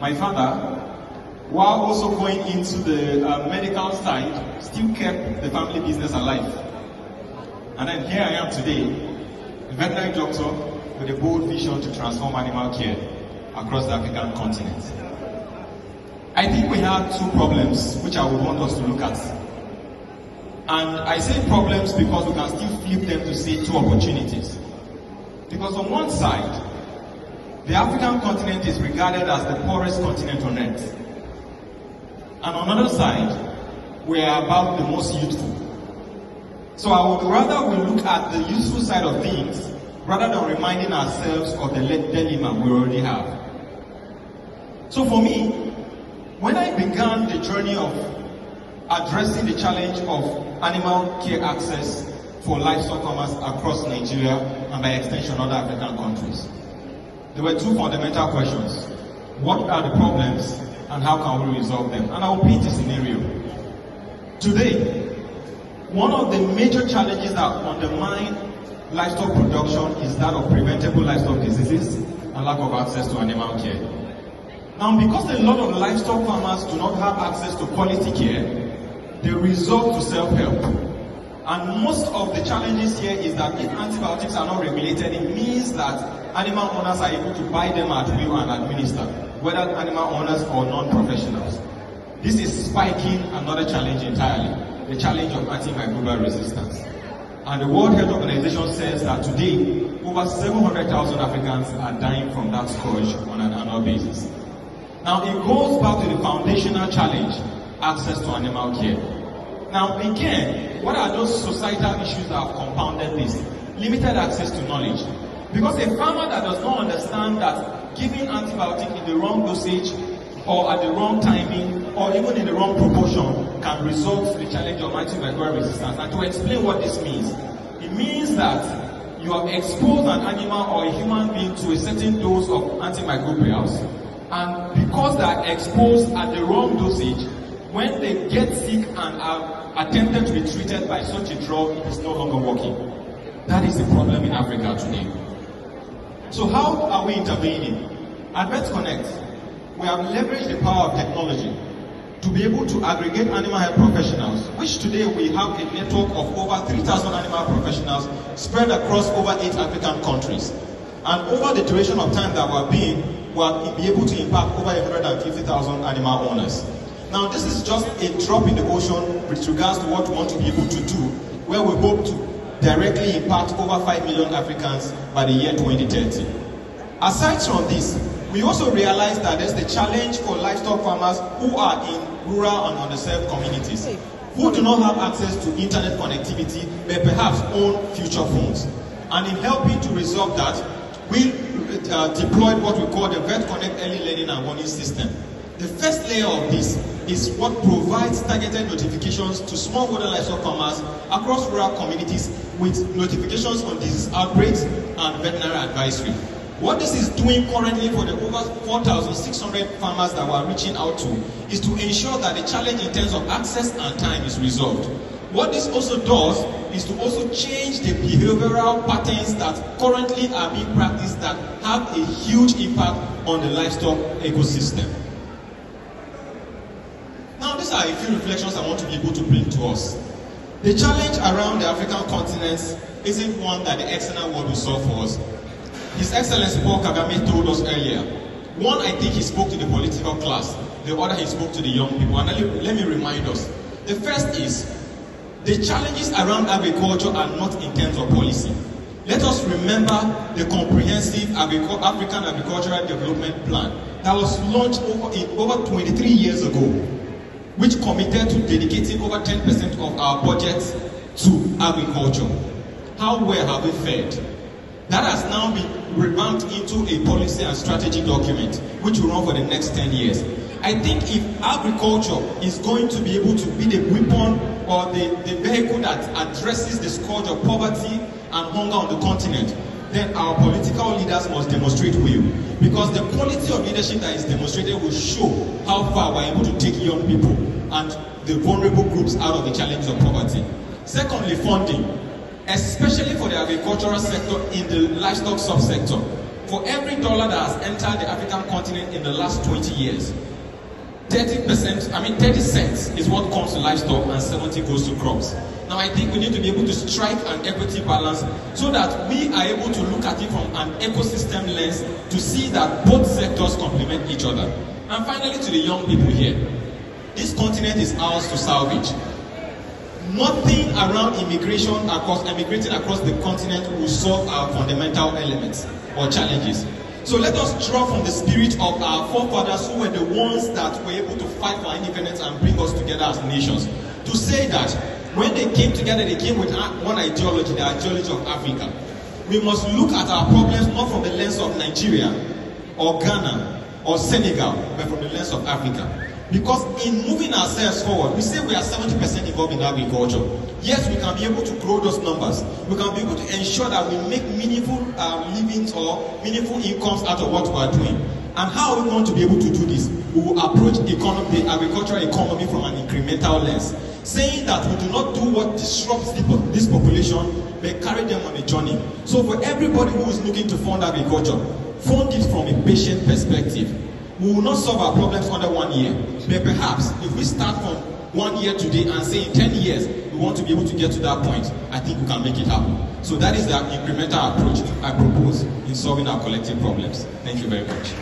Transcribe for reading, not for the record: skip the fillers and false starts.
My father, while also going into the medical side, still kept the family business alive. And then here I am today, a veterinary doctor with a bold vision to transform animal care across the African continent. I think we have two problems which I would want us to look at. And I say problems because we can still flip them to say two opportunities. Because on one side, the African continent is regarded as the poorest continent on earth. And on the other side, we are about the most youthful. So I would rather we look at the useful side of things rather than reminding ourselves of the dilemma we already have. So for me, when I began the journey of addressing the challenge of animal care access for livestock farmers across Nigeria and by extension other African countries, there were two fundamental questions. What are the problems and how can we resolve them? And I will paint a scenario. Today, one of the major challenges that undermine livestock production is that of preventable livestock diseases and lack of access to animal care. Now, because a lot of livestock farmers do not have access to quality care, they resort to self-help. And most of the challenges here is that if antibiotics are not regulated, it means that animal owners are able to buy them at will and administer, whether animal owners or non-professionals. This is spiking another challenge entirely, the challenge of antimicrobial resistance. And the World Health Organization says that today, over 700,000 Africans are dying from that scourge on an annual basis. Now, it goes back to the foundational challenge, access to animal care. Now, again, what are those societal issues that have compounded this? Limited access to knowledge. Because a farmer that does not understand that giving antibiotic in the wrong dosage or at the wrong timing or even in the wrong proportion can result in the challenge of antimicrobial resistance. And to explain what this means, it means that you have exposed an animal or a human being to a certain dose of antimicrobials, and because they are exposed at the wrong dosage, when they get sick and are attempted to be treated by such a drug, it is no longer working. That is the problem in Africa today. So how are we intervening? At Vet Konect, we have leveraged the power of technology to be able to aggregate animal health professionals, which today we have a network of over 3,000 animal professionals spread across over 8 African countries. And over the duration of time that we'll be able to impact over 150,000 animal owners. Now, this is just a drop in the ocean with regards to what we want to be able to do, where we hope to directly impact over 5 million Africans by the year 2030. Aside from this, we also realize that there's the challenge for livestock farmers who are in rural and underserved communities, who do not have access to internet connectivity, but perhaps own future phones. And in helping to resolve that, we deployed what we call the Vet Konect Early Learning and Warning System. The first layer of this is what provides targeted notifications to smallholder livestock farmers across rural communities with notifications on disease outbreaks and veterinary advisory. What this is doing currently for the over 4,600 farmers that we're reaching out to is to ensure that the challenge in terms of access and time is resolved. What this also does is to also change the behavioral patterns that currently are being practiced that have a huge impact on the livestock ecosystem. Now, these are a few reflections I want to be able to bring to us. The challenge around the African continent isn't one that the external world will solve for us. His Excellency Paul Kagame told us earlier. One, I think he spoke to the political class. The other, he spoke to the young people. And let me remind us. The first is, the challenges around agriculture are not in terms of policy. Let us remember the comprehensive African Agricultural Development Plan that was launched over 23 years ago, which committed to dedicating over 10% of our budget to agriculture. How well have we fared? That has now been revamped into a policy and strategy document, which will run for the next 10 years. I think if agriculture is going to be able to be the weapon or the vehicle that addresses the scourge of poverty and hunger on the continent, then our political leaders must demonstrate will. Because the quality of leadership that is demonstrated will show how far we're able to take young people and the vulnerable groups out of the challenge of poverty. Secondly, funding, especially for the agricultural sector in the livestock subsector. for every dollar that has entered the African continent in the last 20 years, 30 cents is what comes to livestock and 70 goes to crops. Now I think we need to be able to strike an equity balance so that we are able to look at it from an ecosystem lens to see that both sectors complement each other. And finally, to the young people here, this continent is ours to salvage. Nothing around emigrating across the continent will solve our fundamental elements or challenges. So let us draw from the spirit of our forefathers who were the ones that were able to fight for our independence and bring us together as nations. To say that when they came together, they came with one ideology, the ideology of Africa. We must look at our problems not from the lens of Nigeria or Ghana or Senegal, but from the lens of Africa. Because in moving ourselves forward, we say we are 70% involved in agriculture. Yes, we can be able to grow those numbers. We can be able to ensure that we make meaningful livings or meaningful incomes out of what we are doing. And how are we going to be able to do this? We will approach the agricultural economy from an incremental lens, saying that we do not do what disrupts this population, but carry them on a journey. So for everybody who is looking to fund agriculture, fund it from a patient perspective. We will not solve our problems under 1 year, but perhaps if we start from 1 year today and say in 10 years we want to be able to get to that point, I think we can make it happen. So that is the incremental approach I propose in solving our collective problems. Thank you very much.